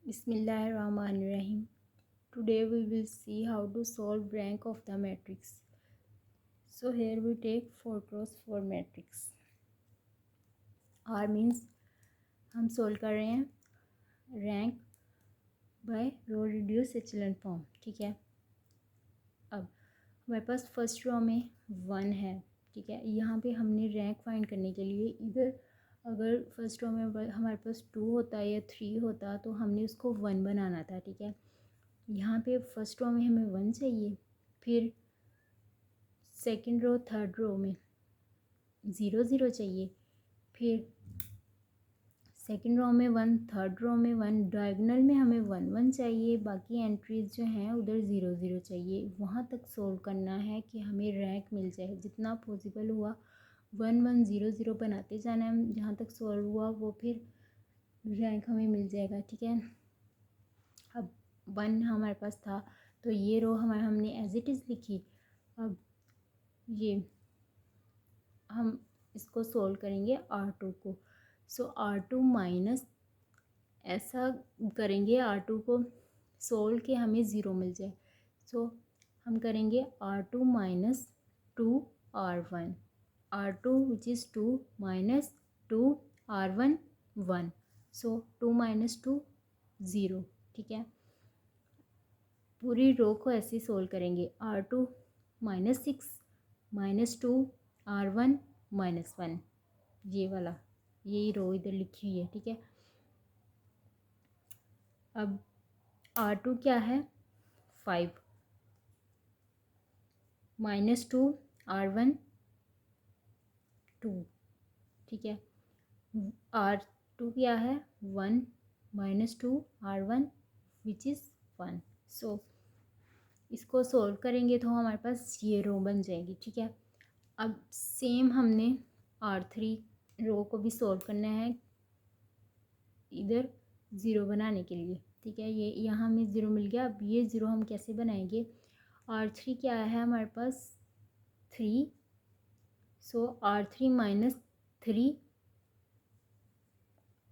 Bismillahirrahmanirrahim. Today we will see how to solve rank of the matrix. So here we take 4 cross 4 matrix. R means हम solve कर रहे हैं rank by row reduce echelon form. ठीक है. अब हमारे पास first row में 1 है. ठीक है. यहाँ पे हमने रैंक फाइंड करने के लिए इधर अगर फर्स्ट रो में हमारे पास 2 होता या 3 होता तो हमने उसको 1 बनाना था. ठीक है. यहाँ पे फर्स्ट रो में हमें 1 चाहिए, फिर सेकंड रो थर्ड रो में 0 0 चाहिए, फिर सेकंड रो में 1 थर्ड रो में 1 डायगोनल में हमें 1 1 चाहिए, बाकी एंट्रीज जो हैं उधर 0 0 चाहिए. वहाँ तक सोल्व करना है कि हमें रैंक मिल जाए. जितना पॉसिबल हुआ 1 1 0 0 बनाते जाना है. जहाँ तक सोल्व हुआ वो फिर रैंक हमें मिल जाएगा. ठीक है. अब 1 हमारे पास था तो ये रो हमने एज इट इज़ लिखी. अब ये हम इसको सोल्व करेंगे R2 को. सो R2 माइनस ऐसा करेंगे R2 को सोल्व के हमें ज़ीरो मिल जाए. सो हम करेंगे R2 minus 2R1. R2 which is 2 minus 2 R1 1. So 2 minus 2 0. ठीक है. पूरी रो को ऐसे सोल्व करेंगे. R2 minus 6 minus 2 R1 minus 1. ये वाला यही रो इधर लिखी हुई है. ठीक है. अब R2 क्या है 5 माइनस 2 R1 2. ठीक है. R2 क्या है 1 माइनस 2 R1 विच इज़ 1. सो इसको सोल्व करेंगे तो हमारे पास ये रो बन जाएगी. ठीक है. अब सेम हमने R3 रो को भी सोल्व करना है इधर ज़ीरो बनाने के लिए. ठीक है. ये यहाँ हमें ज़ीरो मिल गया. अब ये ज़ीरो हम कैसे बनाएंगे. R3 क्या है हमारे पास 3. सो R3 माइनस 3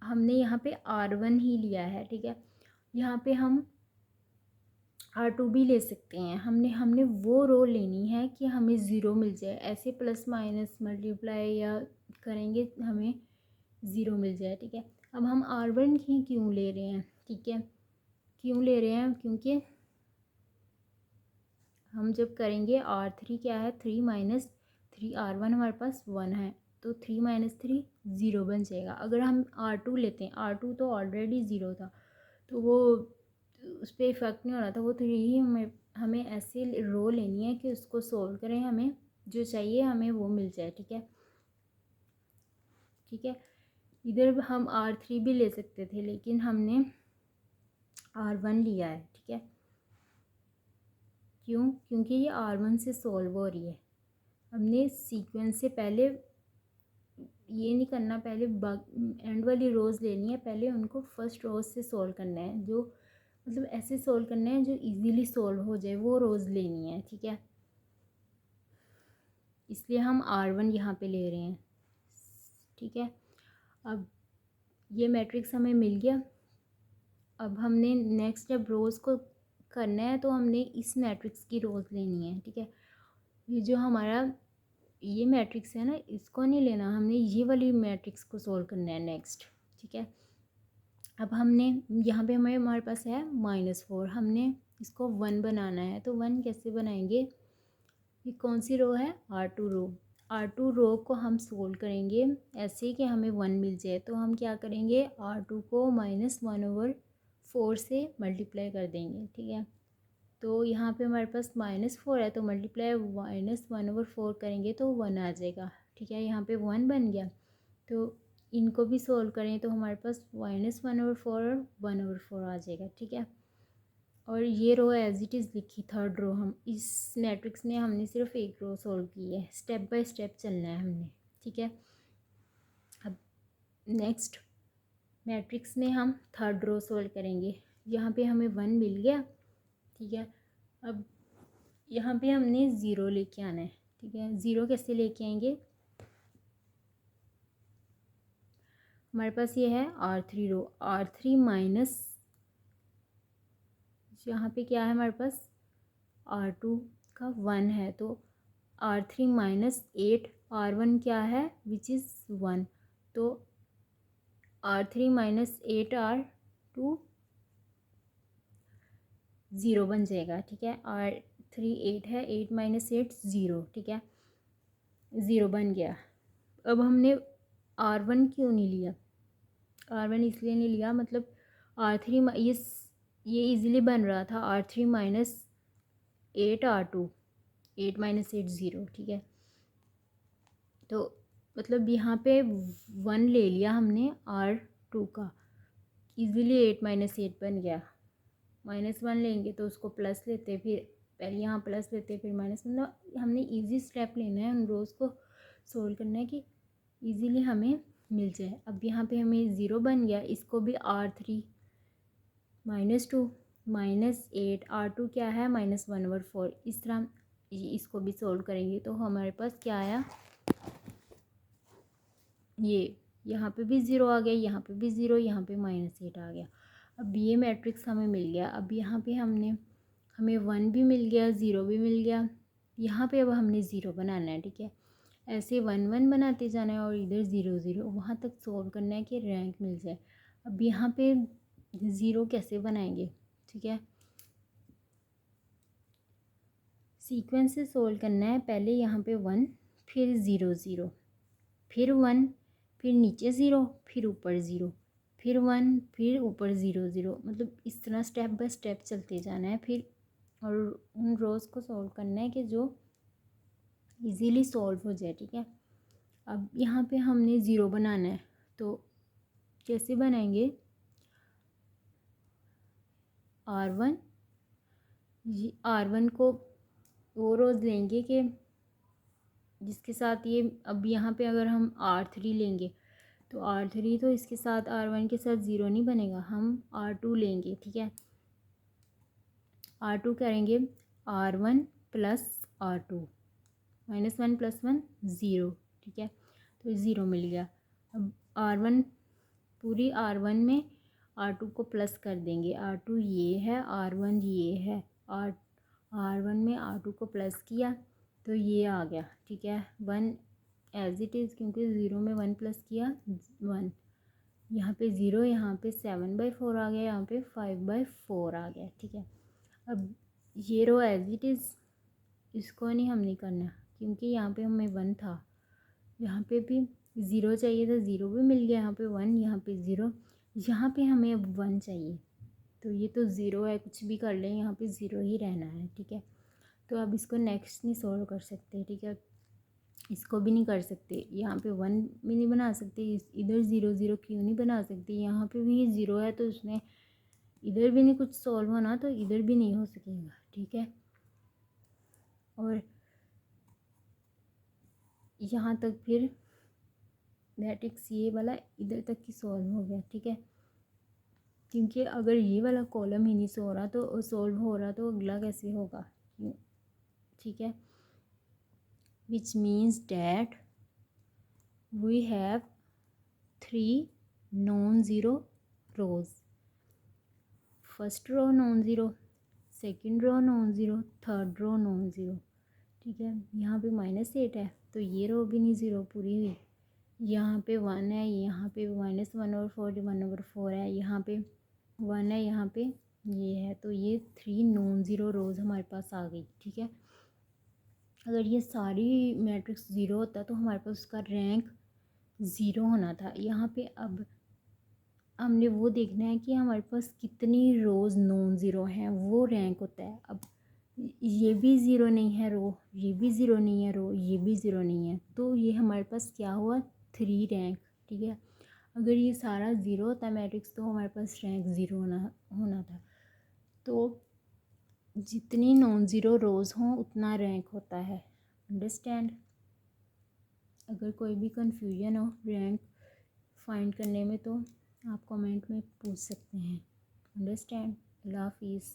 हमने यहाँ पे R1 ही लिया है. ठीक है. यहाँ पे हम R2 भी ले सकते हैं. हमने वो रो लेनी है कि हमें ज़ीरो मिल जाए. ऐसे प्लस माइनस मल्टीप्लाई या करेंगे हमें ज़ीरो मिल जाए. ठीक है. अब हम R1 ही क्यों ले रहे हैं. ठीक है. क्यों ले रहे हैं क्योंकि हम जब करेंगे R3 क्या है 3 माइनस 3 R1 हमारे पास 1 है तो 3 माइनस 3 ज़ीरो बन जाएगा. अगर हम R2 लेते हैं R2 तो ऑलरेडी ज़ीरो था तो वो उस पर इफ़ेक्ट नहीं हो रहा था. वो 3 ही हमें ऐसे रो लेनी है कि उसको सोल्व करें हमें जो चाहिए हमें वो मिल जाए. ठीक है. ठीक है. इधर हम R3 भी ले सकते थे लेकिन हमने R1 लिया है. ठीक है. क्यों क्योंकि ये R1 से सोल्व हो रही है. हमने सीक्वेंस से पहले ये नहीं करना. पहले एंड वाली रोज़ लेनी है. पहले उनको फर्स्ट रोज़ से सोल्व करना है. जो मतलब ऐसे सोल्व करना है जो इजीली सोल्व हो जाए वो रोज़ लेनी है. ठीक है. इसलिए हम R1 यहाँ पे ले रहे हैं. ठीक है. अब ये मैट्रिक्स हमें मिल गया. अब हमने नेक्स्ट जब रोज़ को करना है तो हमने इस मैट्रिक्स की रोज़ लेनी है. ठीक है. ये जो हमारा ये मैट्रिक्स है ना इसको नहीं लेना. हमने ये वाली मैट्रिक्स को सोल्व करना है नेक्स्ट. ठीक है. अब हमने यहाँ पे हमारे पास है -4. हमने इसको 1 बनाना है तो 1 कैसे बनाएंगे. ये कौन सी रो है R2 रो. R2 रो को हम सोल्व करेंगे ऐसे कि हमें 1 मिल जाए. तो हम क्या करेंगे R2 को -1/4 से मल्टीप्लाई कर देंगे. ठीक है. तो यहाँ पे हमारे पास -4 है तो मल्टीप्लाई -1/4 करेंगे तो 1 आ जाएगा. ठीक है. यहाँ पे 1 बन गया. तो इनको भी सोल्व करें तो हमारे पास -1/4 और 1/4 आ जाएगा. ठीक है. और ये रो एज इट इज़ लिखी थर्ड रो. हम इस मैट्रिक्स में हमने सिर्फ एक रो सोल्व की है. स्टेप बाय स्टेप चलना है हमने. ठीक है. अब नेक्स्ट मैट्रिक्स में हम थर्ड रो सोल्व करेंगे. यहाँ पे हमें 1 मिल गया. ठीक है. अब यहाँ पे हमने ज़ीरो लेके आना है. ठीक है. ज़ीरो कैसे लेके आएंगे. हमारे पास ये है R3 रो. R3 माइनस यहाँ पे क्या है हमारे पास, R2 का 1 है, तो R3 माइनस 8 R1 क्या है विच इज़ 1, तो R3 माइनस 8 R2 ज़ीरो बन जाएगा। ठीक है, R3 8 है, 8 माइनस 8 ज़ीरो। ठीक है, ज़ीरो बन गया। अब हमने R1 क्यों नहीं लिया, R1 इसलिए नहीं लिया, मतलब R3 ये इजीली बन रहा था R3 minus 8 R2, 8 minus 8 zero. ठीक है, तो मतलब यहाँ पे 1 ले लिया हमने R2 का, इजीली 8 माइनस 8 बन गया। -1 लेंगे तो उसको प्लस लेते, फिर पहले यहाँ प्लस लेते फिर माइनस, मतलब हमने इजी स्टेप लेना है, उन रोज़ को सोल्व करना है कि इजीली हमें मिल जाए। अब यहाँ पे हमें ज़ीरो बन गया, इसको भी R3 -2 -8 R2 क्या है -1/4, इस तरह इसको भी सोल्व करेंगे तो हमारे पास क्या आया, ये यहाँ पे भी ज़ीरो आ गया, यहाँ पे भी ज़ीरो, यहाँ पे -8 आ गया। अब ये मैट्रिक्स हमें मिल गया। अब यहाँ पे हमें 1 भी मिल गया, ज़ीरो भी मिल गया। यहाँ पे अब हमने ज़ीरो बनाना है। ठीक है, ऐसे 1 1 बनाते जाना है और इधर 0 0 वहाँ तक सोल्व करना है कि रैंक मिल जाए। अब यहाँ पे ज़ीरो कैसे बनाएंगे, ठीक है, सीक्वेंस से सोल्व करना है। पहले यहाँ पे 1, फिर 0 0, फिर 1, फिर नीचे 0, फिर ऊपर 0, फिर 1, फिर ऊपर 0 0, मतलब इस तरह स्टेप बाय स्टेप चलते जाना है फिर, और उन रोज़ को सॉल्व करना है कि जो इजीली सॉल्व हो जाए। ठीक है, अब यहाँ पे हमने ज़ीरो बनाना है, तो कैसे बनाएंगे, R1 R1 को वो रोज़ लेंगे कि जिसके साथ ये, अब यहाँ पे अगर हम R3 लेंगे तो R3 तो इसके साथ R1 के साथ ज़ीरो नहीं बनेगा, हम R2 लेंगे। ठीक है, R2 करेंगे R1 प्लस R2, -1 + 1 ज़ीरो। ठीक है, तो ज़ीरो मिल गया। अब R1 पूरी R1 में R2 को प्लस कर देंगे, R2 ये है, R1 ये है, R1 में R2 को प्लस किया तो ये आ गया। ठीक है, 1 एज इट इज़, क्योंकि ज़ीरो में 1 प्लस किया 1, यहाँ पे 0, यहाँ पे 7/4 आ गया, यहाँ पे 5/4 आ गया। ठीक है, अब ये रो एज इट इज़, इसको हम नहीं करना क्योंकि यहाँ पे हमें 1 था, यहाँ पे भी 0 चाहिए था, 0 भी मिल गया, यहाँ पे 1, यहाँ पे 0, यहाँ पे हमें अब 1 चाहिए, तो ये तो 0 है, कुछ भी कर लें, यहाँ पे 0 ही रहना है। ठीक है, तो अब इसको नेक्स्ट नहीं सॉल्व कर सकते। ठीक है, इसको भी नहीं कर सकते, यहाँ पे 1 भी नहीं बना सकते, इधर 0 0 क्यों नहीं बना सकते, यहाँ पे भी 0 है तो उसने इधर भी नहीं कुछ सॉल्व होना, तो इधर भी नहीं हो सकेगा। ठीक है, और यहाँ तक फिर मैट्रिक्स ये वाला इधर तक ही सॉल्व हो गया। ठीक है, क्योंकि अगर ये वाला कॉलम ही नहीं सॉल्व हो रहा तो अगला कैसे होगा। ठीक है, which means that we have 3 non-zero rows, first row non zero, second row non zero, third row non zero. ठीक है, यहाँ पे -8 है तो ये रो भी नहीं ज़ीरो पूरी हुई, यहाँ पे 1 है, यहाँ पे -1/4 है, यहाँ पे 1 है, यहाँ पे ये है, तो ये 3 non-zero रोज़ हमारे पास आ गई। ठीक है, अगर ये सारी मैट्रिक्स ज़ीरो होता तो हमारे पास उसका रैंक ज़ीरो होना था। यहाँ पे अब हमने वो देखना है कि हमारे पास कितनी रोज़ नॉन ज़ीरो हैं, वो रैंक होता है। अब ये भी ज़ीरो नहीं है रो, ये भी ज़ीरो नहीं है रो, ये भी ज़ीरो नहीं है, तो ये हमारे पास क्या हुआ, 3 रैंक। ठीक है, अगर ये सारा ज़ीरो होता मैट्रिक्स तो हमारे पास रैंक ज़ीरो होना था। तो जितनी नॉन ज़ीरो रोज़ हों उतना रैंक होता है। अंडरस्टैंड। अगर कोई भी कन्फ्यूजन हो रैंक फाइंड करने में तो आप कमेंट में पूछ सकते हैं। अंडरस्टैंड। अल्लाह हाफिज़।